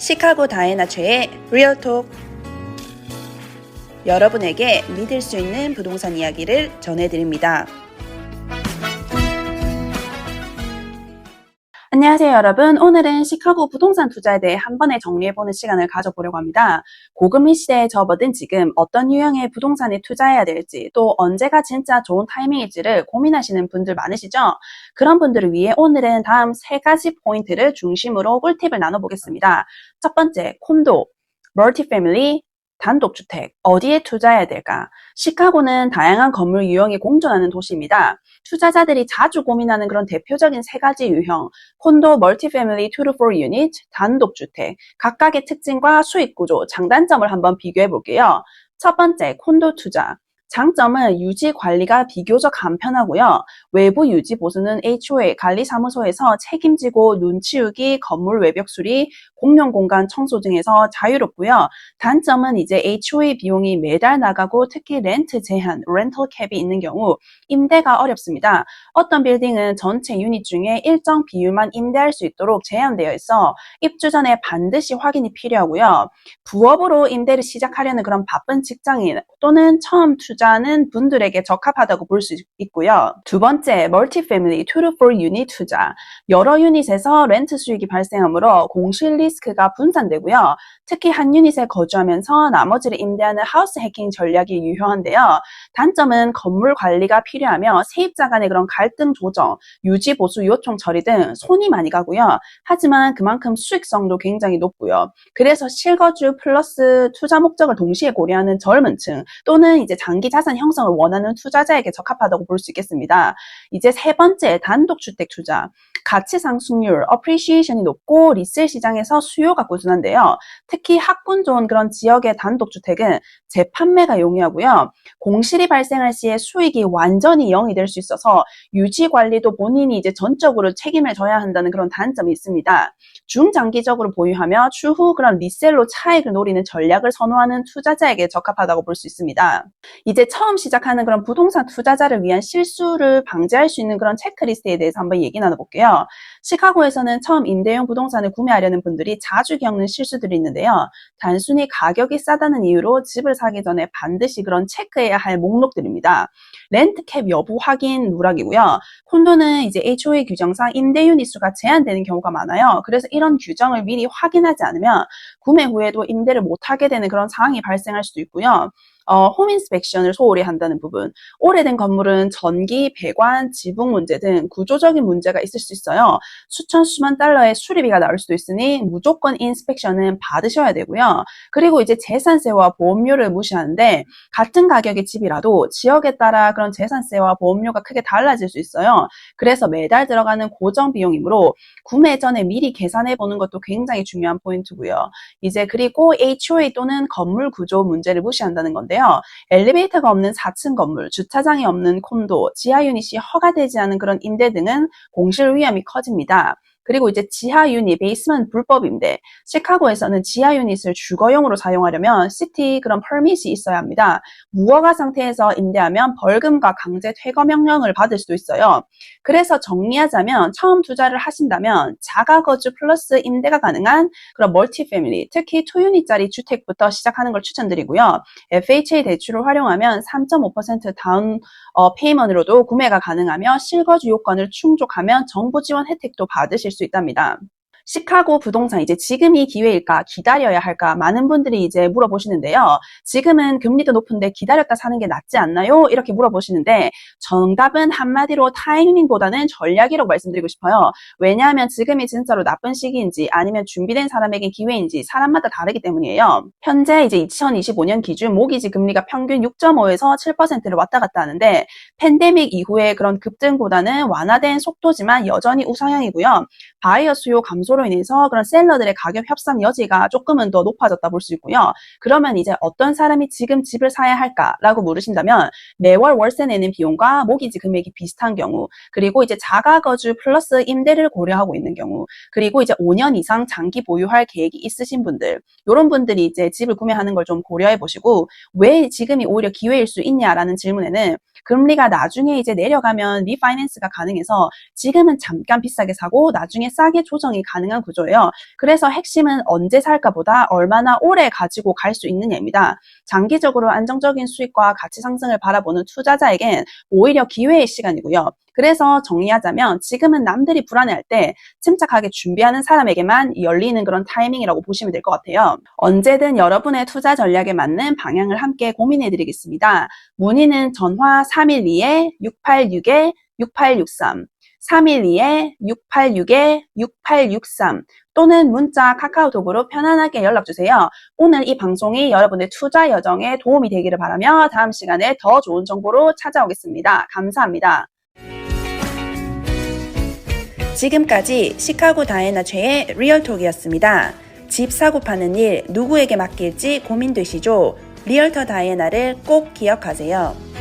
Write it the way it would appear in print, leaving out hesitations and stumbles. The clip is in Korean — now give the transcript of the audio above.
시카고 다이애나 최의 리얼톡. 여러분에게 믿을 수 있는 부동산 이야기를 전해드립니다. 안녕하세요 여러분. 오늘은 시카고 부동산 투자에 대해 한 번에 정리해보는 시간을 가져보려고 합니다. 고금리 시대에 접어든 지금 어떤 유형의 부동산에 투자해야 될지, 또 언제가 진짜 좋은 타이밍일지를 고민하시는 분들 많으시죠? 그런 분들을 위해 오늘은 다음 3가지 포인트를 중심으로 꿀팁을 나눠보겠습니다. 첫 번째, 콘도, 멀티패밀리, 단독주택, 어디에 투자해야 될까? 시카고는 다양한 건물 유형이 공존하는 도시입니다. 투자자들이 자주 고민하는 그런 대표적인 3가지 유형, 콘도, 멀티패밀리, 2-4 유닛, 단독주택, 각각의 특징과 수익구조, 장단점을 한번 비교해 볼게요. 첫 번째, 콘도 투자. 장점은 유지 관리가 비교적 간편하고요. 외부 유지 보수는 HOA 관리사무소에서 책임지고 눈치우기, 건물 외벽 수리, 공용 공간 청소 등에서 자유롭고요. 단점은 이제 HOA 비용이 매달 나가고 특히 렌트 제한, 렌털 캡이 있는 경우 임대가 어렵습니다. 어떤 빌딩은 전체 유닛 중에 일정 비율만 임대할 수 있도록 제한되어 있어 입주 전에 반드시 확인이 필요하고요. 부업으로 임대를 시작하려는 그런 바쁜 직장인 또는 처음 투자하는 분들에게 적합하다고 볼 수 있고요. 두 번째, 멀티패밀리 2-4 유닛 투자. 여러 유닛에서 렌트 수익이 발생하므로 공실 리스크가 분산되고요. 특히 한 유닛에 거주하면서 나머지를 임대하는 하우스 해킹 전략이 유효한데요. 단점은 건물 관리가 필요하며 세입자 간의 그런 갈등 조정, 유지 보수 요청 처리 등 손이 많이 가고요. 하지만 그만큼 수익성도 굉장히 높고요. 그래서 실거주 플러스 투자 목적을 동시에 고려하는 젊은 층 또는 이제 장기 자산 형성을 원하는 투자자에게 적합하다고 볼 수 있겠습니다. 이제 3번째, 단독주택 투자. 가치 상승률, appreciation이 높고 리셀 시장에서 수요가 꾸준한데요. 특히 학군 좋은 그런 지역의 단독주택은 재판매가 용이하고요. 공실이 발생할 시에 수익이 완전히 0이 될 수 있어서 유지 관리도 본인이 이제 전적으로 책임을 져야 한다는 그런 단점이 있습니다. 중장기적으로 보유하며 추후 그런 리셀로 차익을 노리는 전략을 선호하는 투자자에게 적합하다고 볼 수 있습니다. 이제 처음 시작하는 그런 부동산 투자자를 위한 실수를 방지할 수 있는 그런 체크리스트에 대해서 한번 얘기 나눠볼게요. 시카고에서는 처음 임대용 부동산을 구매하려는 분들이 자주 겪는 실수들이 있는데요. 단순히 가격이 싸다는 이유로 집을 사기 전에 반드시 그런 체크해야 할 목록들입니다. 렌트 캡 여부 확인 누락이고요. 콘도는 이제 HOA 규정상 임대 유닛 수가 제한되는 경우가 많아요. 그래서 이런 규정을 미리 확인하지 않으면 구매 후에도 임대를 못하게 되는 그런 상황이 발생할 수도 있고요. 홈 인스펙션을 소홀히 한다는 부분. 오래된 건물은 전기, 배관, 지붕 문제 등 구조적인 문제가 있을 수 있어요. 수천, 수만 달러의 수리비가 나올 수도 있으니 무조건 인스펙션은 받으셔야 되고요. 그리고 이제 재산세와 보험료를 무시하는데 같은 가격의 집이라도 지역에 따라 그런 재산세와 보험료가 크게 달라질 수 있어요. 그래서 매달 들어가는 고정 비용이므로 구매 전에 미리 계산해 보는 것도 굉장히 중요한 포인트고요. 이제 그리고 HOA 또는 건물 구조 문제를 무시한다는 건데요. 엘리베이터가 없는 4층 건물, 주차장이 없는 콘도, 지하 유닛이 허가되지 않은 그런 임대 등은 공실 위험이 커집니다. 그리고 이제 지하 유닛, 베이스먼트 불법 임대. 시카고에서는 지하 유닛을 주거용으로 사용하려면 시티 그런 퍼밋이 있어야 합니다. 무허가 상태에서 임대하면 벌금과 강제 퇴거 명령을 받을 수도 있어요. 그래서 정리하자면 처음 투자를 하신다면 자가 거주 플러스 임대가 가능한 그런 멀티패밀리, 특히 2유닛짜리 주택부터 시작하는 걸 추천드리고요. FHA 대출을 활용하면 3.5% 다운 페이먼으로도 구매가 가능하며 실거주 요건을 충족하면 정부 지원 혜택도 받으실 수 있답니다. 시카고 부동산 이제 지금이 기회일까 기다려야 할까 많은 분들이 이제 물어보시는데요. 지금은 금리도 높은데 기다렸다 사는 게 낫지 않나요? 이렇게 물어보시는데 정답은 한마디로 타이밍보다는 전략이라고 말씀드리고 싶어요. 왜냐하면 지금이 진짜로 나쁜 시기인지 아니면 준비된 사람에게 기회인지 사람마다 다르기 때문이에요. 현재 이제 2025년 기준 모기지 금리가 평균 6.5에서 7%를 왔다 갔다 하는데 팬데믹 이후에 그런 급등보다는 완화된 속도지만 여전히 우상향이고요. 바이어 수요 감소로 인해서 그런 셀러들의 가격 협상 여지가 조금은 더 높아졌다 볼 수 있고요. 그러면 이제 어떤 사람이 지금 집을 사야 할까라고 물으신다면 매월 월세 내는 비용과 모기지 금액이 비슷한 경우, 그리고 이제 자가거주 플러스 임대를 고려하고 있는 경우, 그리고 이제 5년 이상 장기 보유할 계획이 있으신 분들, 이런 분들이 이제 집을 구매하는 걸 좀 고려해 보시고 왜 지금이 오히려 기회일 수 있냐라는 질문에는 금리가 나중에 이제 내려가면 리파이낸스가 가능해서 지금은 잠깐 비싸게 사고 나중에 싸게 조정이 가능 가능한 구조예요. 그래서 핵심은 언제 살까 보다 얼마나 오래 가지고 갈 수 있느냐입니다. 장기적으로 안정적인 수익과 가치 상승을 바라보는 투자자에겐 오히려 기회의 시간이고요. 그래서 정리하자면 지금은 남들이 불안해할 때 침착하게 준비하는 사람에게만 열리는 그런 타이밍이라고 보시면 될 것 같아요. 언제든 여러분의 투자 전략에 맞는 방향을 함께 고민해드리겠습니다. 문의는 전화 312-686-6863 312-686-6863 또는 문자, 카카오톡으로 편안하게 연락주세요. 오늘 이 방송이 여러분의 투자 여정에 도움이 되기를 바라며 다음 시간에 더 좋은 정보로 찾아오겠습니다. 감사합니다. 지금까지 시카고 다이애나 최의 리얼톡이었습니다. 집 사고 파는 일 누구에게 맡길지 고민되시죠? 리얼터 다이애나를 꼭 기억하세요.